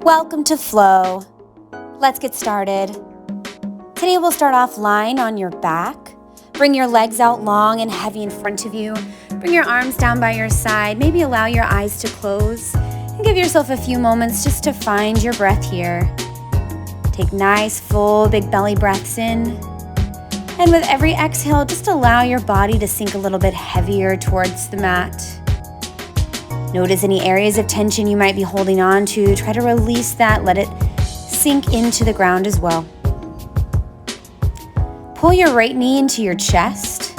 Welcome to Flow. Let's get started. Today we'll start off lying on your back. Bring your legs out long and heavy in front of you. Bring your arms down by your side. Maybe allow your eyes to close. And give yourself a few moments just to find your breath here. Take nice, full, big belly breaths in. And with every exhale, just allow your body to sink a little bit heavier towards the mat. Notice any areas of tension you might be holding on to. Try to release that. Let it sink into the ground as well. Pull your right knee into your chest.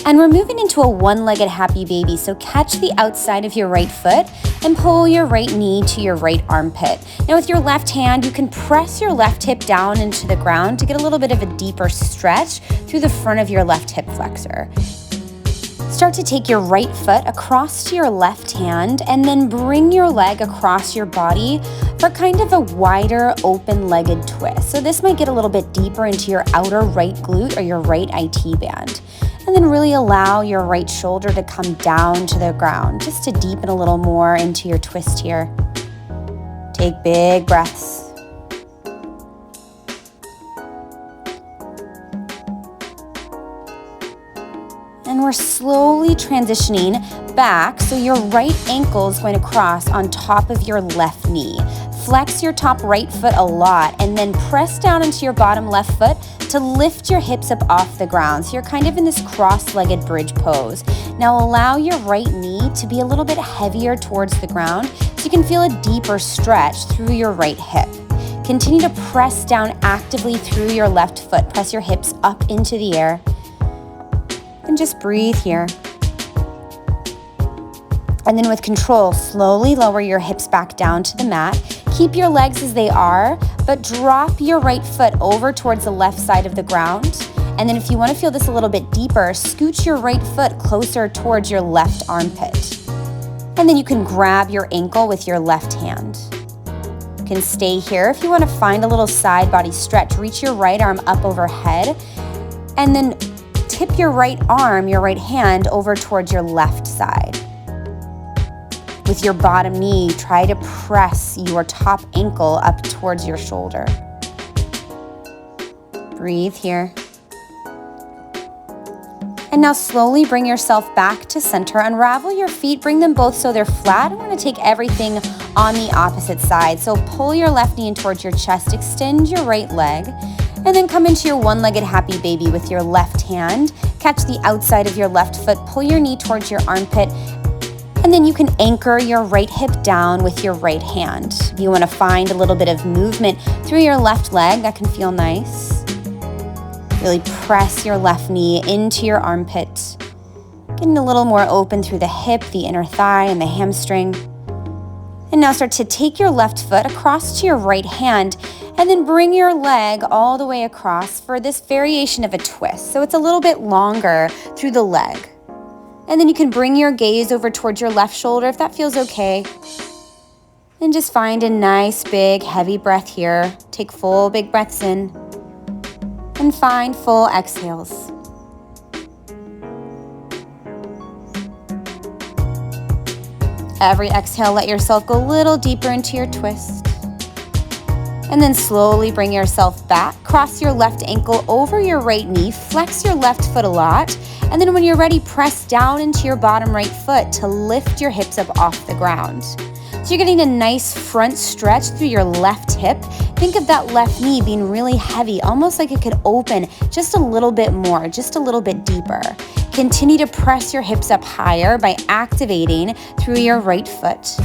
And we're moving into a one-legged happy baby. So catch the outside of your right foot and pull your right knee to your right armpit. Now with your left hand, you can press your left hip down into the ground to get a little bit of a deeper stretch through the front of your left hip flexor. Start to take your right foot across to your left hand and then bring your leg across your body for kind of a wider open-legged twist. So this might get a little bit deeper into your outer right glute or your right IT band. And then really allow your right shoulder to come down to the ground just to deepen a little more into your twist here. Take big breaths. And we're slowly transitioning back, so your right ankle is going to cross on top of your left knee. Flex your top right foot a lot and then press down into your bottom left foot to lift your hips up off the ground. So you're kind of in this cross-legged bridge pose. Now allow your right knee to be a little bit heavier towards the ground so you can feel a deeper stretch through your right hip. Continue to press down actively through your left foot. Press your hips up into the air. And just breathe here. And then with control, slowly lower your hips back down to the mat. Keep your legs as they are, but drop your right foot over towards the left side of the ground. And then if you want to feel this a little bit deeper, scooch your right foot closer towards your left armpit. And then you can grab your ankle with your left hand. You can stay here. If you want to find a little side body stretch, reach your right arm up overhead. And then tip your right arm, your right hand over towards your left side. With your bottom knee, try to press your top ankle up towards your shoulder. Breathe here. And now slowly bring yourself back to center. Unravel your feet, bring them both so they're flat. I'm going to take everything on the opposite side. So pull your left knee in towards your chest, extend your right leg, and then come into your one-legged happy baby with your left hand. Catch the outside of your left foot, pull your knee towards your armpit, and then you can anchor your right hip down with your right hand. If you want to find a little bit of movement through your left leg, that can feel nice. Really press your left knee into your armpit, getting a little more open through the hip, the inner thigh, and the hamstring. And now start to take your left foot across to your right hand and then bring your leg all the way across for this variation of a twist. So it's a little bit longer through the leg. And then you can bring your gaze over towards your left shoulder if that feels okay. And just find a nice, big, heavy breath here. Take full, big breaths in. And find full exhales. Every exhale, let yourself go a little deeper into your twist. And then slowly bring yourself back. Cross your left ankle over your right knee. Flex your left foot a lot. And then when you're ready, press down into your bottom right foot to lift your hips up off the ground. So you're getting a nice front stretch through your left hip. Think of that left knee being really heavy, almost like it could open just a little bit more, just a little bit deeper. Continue to press your hips up higher by activating through your right foot.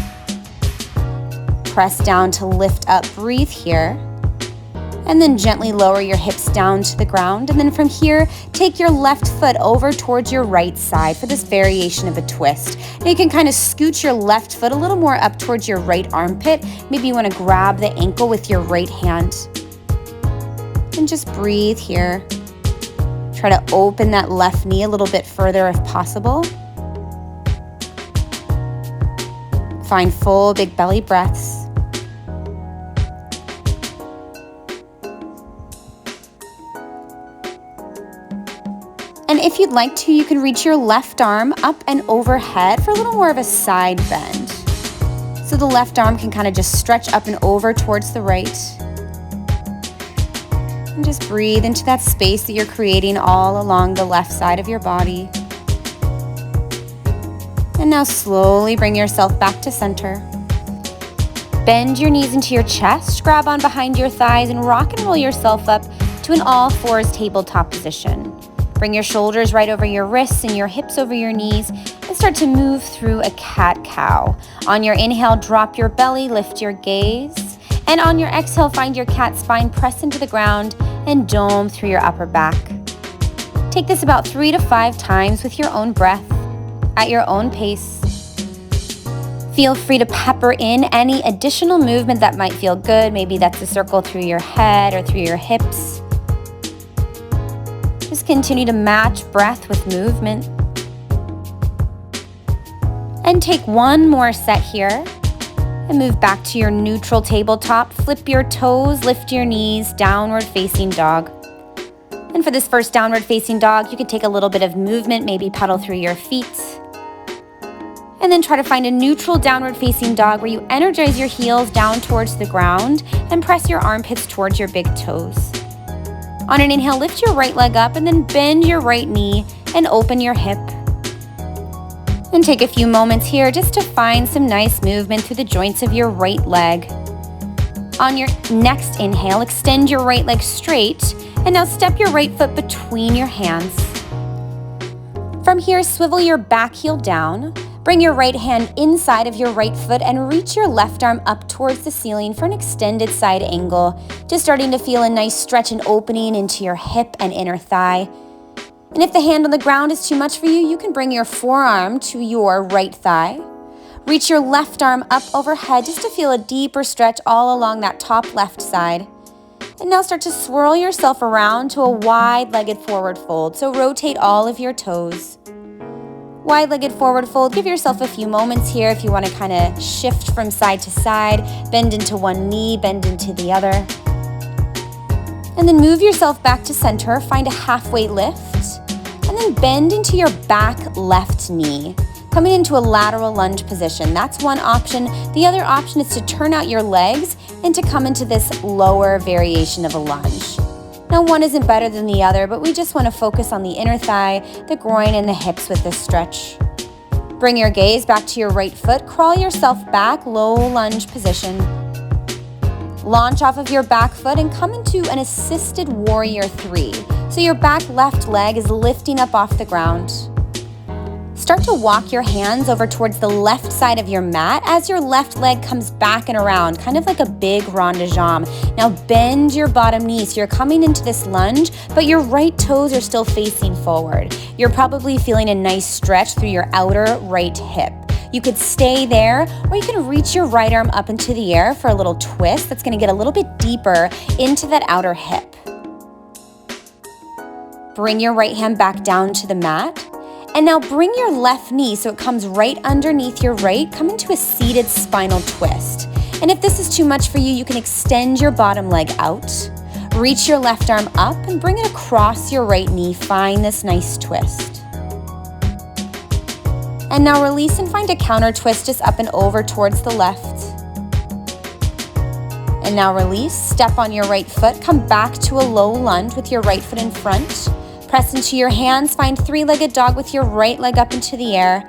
Press down to lift up, breathe here. And then gently lower your hips down to the ground. And then from here, take your left foot over towards your right side for this variation of a twist. Now you can kind of scooch your left foot a little more up towards your right armpit. Maybe you want to grab the ankle with your right hand. And just breathe here. Try to open that left knee a little bit further if possible. Find full, big belly breaths. And if you'd like to, you can reach your left arm up and overhead for a little more of a side bend. So the left arm can kind of just stretch up and over towards the right. And just breathe into that space that you're creating all along the left side of your body. And now slowly bring yourself back to center. Bend your knees into your chest, grab on behind your thighs, and rock and roll yourself up to an all fours tabletop position. Bring your shoulders right over your wrists and your hips over your knees, and start to move through a cat-cow. On your inhale, drop your belly, lift your gaze. And on your exhale, find your cat spine, press into the ground, and dome through your upper back. Take this about 3 to 5 times with your own breath, at your own pace. Feel free to pepper in any additional movement that might feel good. Maybe that's a circle through your head or through your hips. Just continue to match breath with movement. And take one more set here and move back to your neutral tabletop. Flip your toes, lift your knees, downward facing dog. And for this first downward facing dog, you can take a little bit of movement, maybe pedal through your feet. And then try to find a neutral downward facing dog where you energize your heels down towards the ground and press your armpits towards your big toes. On an inhale, lift your right leg up and then bend your right knee and open your hip. And take a few moments here just to find some nice movement through the joints of your right leg. On your next inhale, extend your right leg straight and now step your right foot between your hands. From here, swivel your back heel down. Bring your right hand inside of your right foot and reach your left arm up towards the ceiling for an extended side angle. Just starting to feel a nice stretch and opening into your hip and inner thigh. And if the hand on the ground is too much for you, you can bring your forearm to your right thigh. Reach your left arm up overhead just to feel a deeper stretch all along that top left side. And now start to swirl yourself around to a wide-legged forward fold. So rotate all of your toes. Wide-legged forward fold. Give yourself a few moments here if you want to kind of shift from side to side. Bend into one knee, bend into the other. And then move yourself back to center. Find a halfway lift. And then bend into your back left knee. Coming into a lateral lunge position. That's one option. The other option is to turn out your legs and to come into this lower variation of a lunge. Now, one isn't better than the other, but we just want to focus on the inner thigh, the groin, and the hips with this stretch. Bring your gaze back to your right foot. Crawl yourself back, low lunge position. Launch off of your back foot and come into an assisted warrior 3. So your back left leg is lifting up off the ground. Start to walk your hands over towards the left side of your mat as your left leg comes back and around, kind of like a big rond de jambe. Now bend your bottom knee, so you're coming into this lunge, but your right toes are still facing forward. You're probably feeling a nice stretch through your outer right hip. You could stay there, or you can reach your right arm up into the air for a little twist that's going to get a little bit deeper into that outer hip. Bring your right hand back down to the mat. And now bring your left knee so it comes right underneath your right. Come into a seated spinal twist. And if this is too much for you, you can extend your bottom leg out. Reach your left arm up and bring it across your right knee. Find this nice twist. And now release and find a counter twist just up and over towards the left. And now release, step on your right foot, come back to a low lunge with your right foot in front. Press into your hands, find 3-legged dog with your right leg up into the air,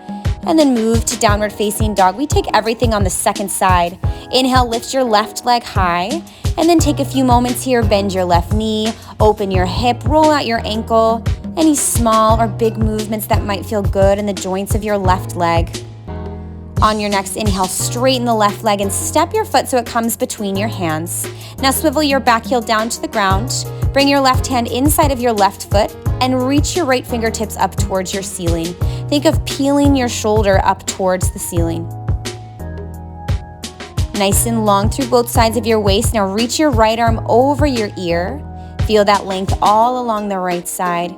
and then move to downward facing dog. We take everything on the second side. Inhale, lift your left leg high, and then take a few moments here, bend your left knee, open your hip, roll out your ankle, any small or big movements that might feel good in the joints of your left leg. On your next inhale, straighten the left leg and step your foot so it comes between your hands. Now swivel your back heel down to the ground, bring your left hand inside of your left foot, and reach your right fingertips up towards your ceiling. Think of peeling your shoulder up towards the ceiling. Nice and long through both sides of your waist. Now reach your right arm over your ear. Feel that length all along the right side.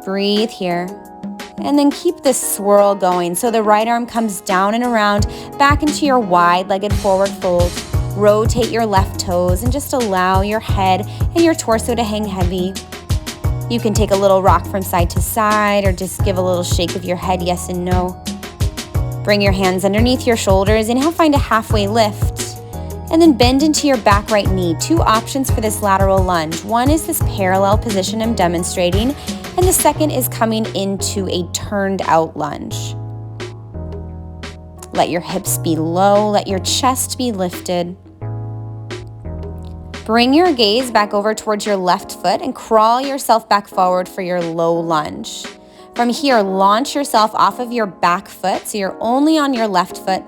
Breathe here. And then keep this swirl going. So the right arm comes down and around, back into your wide-legged forward fold. Rotate your left toes and just allow your head and your torso to hang heavy. You can take a little rock from side to side or just give a little shake of your head, yes and no. Bring your hands underneath your shoulders. Inhale, find a halfway lift. And then bend into your back right knee. 2 options for this lateral lunge. One is this parallel position I'm demonstrating, and the second is coming into a turned out lunge. Let your hips be low, let your chest be lifted. Bring your gaze back over towards your left foot and crawl yourself back forward for your low lunge. From here, launch yourself off of your back foot, so you're only on your left foot.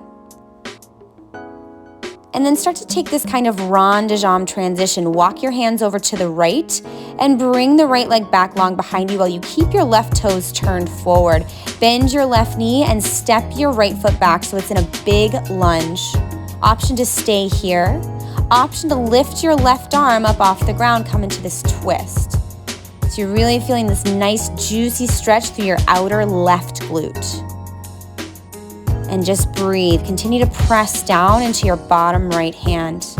And then start to take this kind of rond de jambe transition. Walk your hands over to the right and bring the right leg back long behind you while you keep your left toes turned forward. Bend your left knee and step your right foot back so it's in a big lunge. Option to stay here. Option to lift your left arm up off the ground, come into this twist. So you're really feeling this nice juicy stretch through your outer left glute. And just breathe. Continue to press down into your bottom right hand.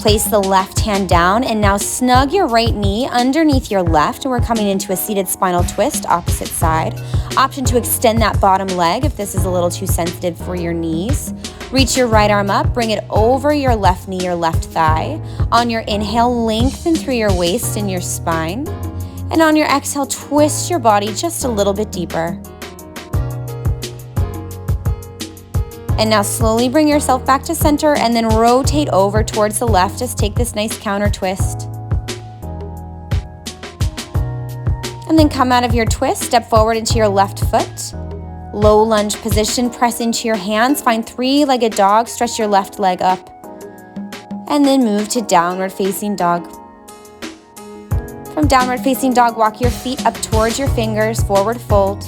Place the left hand down and now snug your right knee underneath your left, and we're coming into a seated spinal twist, opposite side. Option to extend that bottom leg if this is a little too sensitive for your knees. Reach your right arm up, bring it over your left knee or left thigh. On your inhale, lengthen through your waist and your spine. And on your exhale, twist your body just a little bit deeper. And now slowly bring yourself back to center and then rotate over towards the left. Just take this nice counter twist. And then come out of your twist, step forward into your left foot. Low lunge position, press into your hands. Find 3-legged dog, stretch your left leg up. And then move to downward facing dog. From downward facing dog, walk your feet up towards your fingers, forward fold.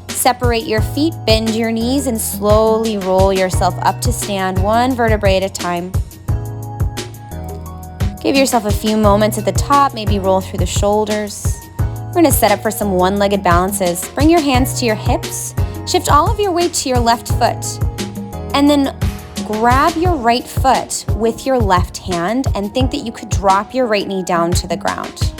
Separate your feet, bend your knees, and slowly roll yourself up to stand, 1 vertebrae at a time. Give yourself a few moments at the top, maybe roll through the shoulders. We're going to set up for some one-legged balances. Bring your hands to your hips, shift all of your weight to your left foot, and then grab your right foot with your left hand and think that you could drop your right knee down to the ground.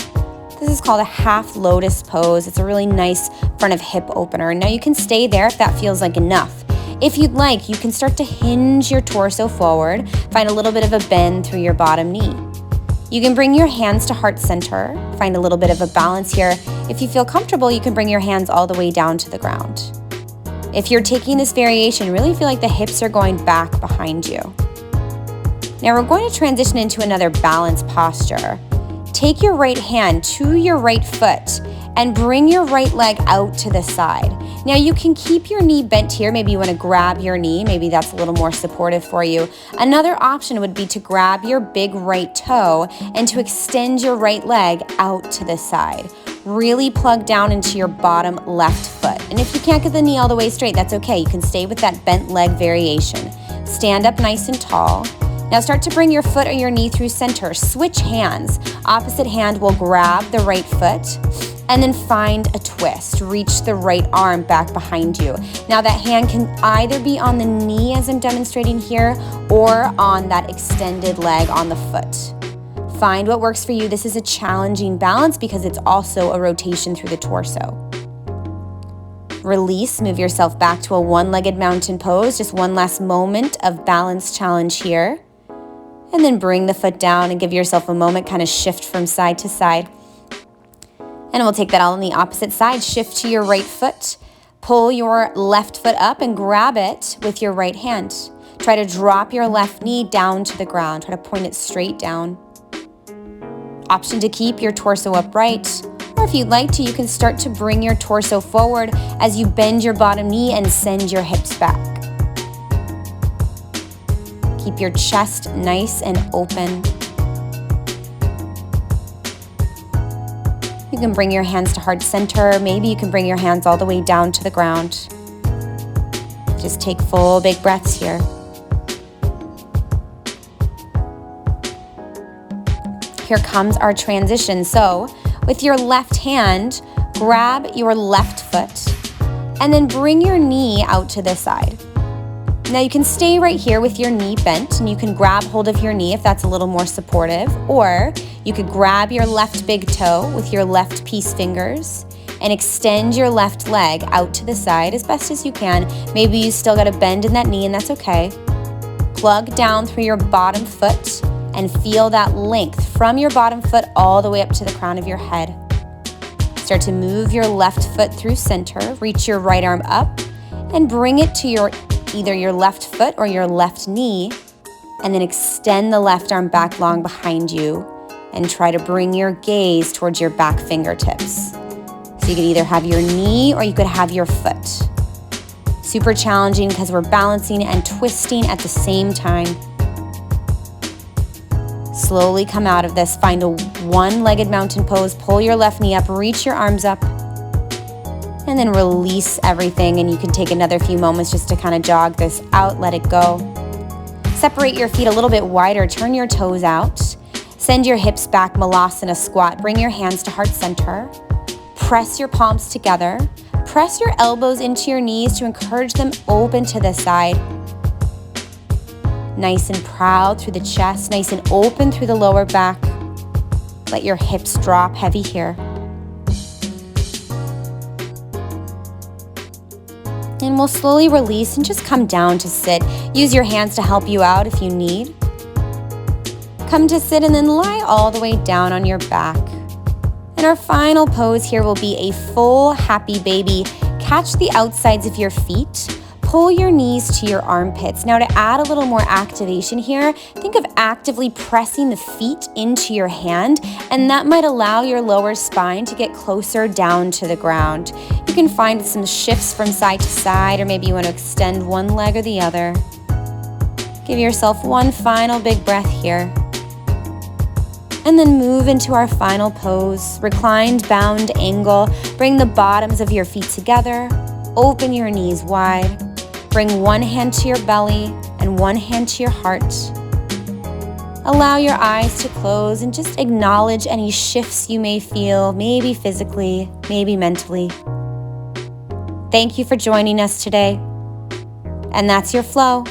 This is called a half lotus pose. It's a really nice front of hip opener. Now you can stay there if that feels like enough. If you'd like, you can start to hinge your torso forward, find a little bit of a bend through your bottom knee. You can bring your hands to heart center, find a little bit of a balance here. If you feel comfortable, you can bring your hands all the way down to the ground. If you're taking this variation, really feel like the hips are going back behind you. Now we're going to transition into another balance posture. Take your right hand to your right foot and bring your right leg out to the side. Now you can keep your knee bent here. Maybe you want to grab your knee. Maybe that's a little more supportive for you. Another option would be to grab your big right toe and to extend your right leg out to the side. Really plug down into your bottom left foot. And if you can't get the knee all the way straight, that's okay. You can stay with that bent leg variation. Stand up nice and tall. Now start to bring your foot or your knee through center. Switch hands. Opposite hand will grab the right foot and then find a twist. Reach the right arm back behind you. Now that hand can either be on the knee as I'm demonstrating here or on that extended leg on the foot. Find what works for you. This is a challenging balance because it's also a rotation through the torso. Release, move yourself back to a one-legged mountain pose. Just one last moment of balance challenge here. And then bring the foot down and give yourself a moment, kind of shift from side to side. And we'll take that all on the opposite side. Shift to your right foot. Pull your left foot up and grab it with your right hand. Try to drop your left knee down to the ground. Try to point it straight down. Option to keep your torso upright. Or if you'd like to, you can start to bring your torso forward as you bend your bottom knee and send your hips back. Keep your chest nice and open. You can bring your hands to heart center. Maybe you can bring your hands all the way down to the ground. Just take full big breaths here. Here comes our transition. So with your left hand, grab your left foot and then bring your knee out to the side. Now you can stay right here with your knee bent and you can grab hold of your knee if that's a little more supportive, or you could grab your left big toe with your left peace fingers and extend your left leg out to the side as best as you can. Maybe you still got a bend in that knee, and that's okay. Plug down through your bottom foot and feel that length from your bottom foot all the way up to the crown of your head. Start to move your left foot through center. Reach your right arm up and bring it to either your left foot or your left knee, and then extend the left arm back long behind you and try to bring your gaze towards your back fingertips. So you could either have your knee or you could have your foot. Super challenging because we're balancing and twisting at the same time. Slowly come out of this. Find a one-legged mountain pose. Pull your left knee up, reach your arms up, and then release everything. And you can take another few moments just to kind of jog this out, let it go. Separate your feet a little bit wider, turn your toes out. Send your hips back, Malasana squat. Bring your hands to heart center. Press your palms together. Press your elbows into your knees to encourage them open to the side. Nice and proud through the chest, nice and open through the lower back. Let your hips drop heavy here. And we'll slowly release and just come down to sit. Use your hands to help you out if you need. Come to sit and then lie all the way down on your back. And our final pose here will be a full happy baby. Catch the outsides of your feet. Pull your knees to your armpits. Now to add a little more activation here, think of actively pressing the feet into your hand, and that might allow your lower spine to get closer down to the ground. You can find some shifts from side to side, or maybe you want to extend one leg or the other. Give yourself one final big breath here. And then move into our final pose, reclined bound angle. Bring the bottoms of your feet together. Open your knees wide. Bring one hand to your belly and one hand to your heart. Allow your eyes to close and just acknowledge any shifts you may feel, maybe physically, maybe mentally. Thank you for joining us today. And that's your flow.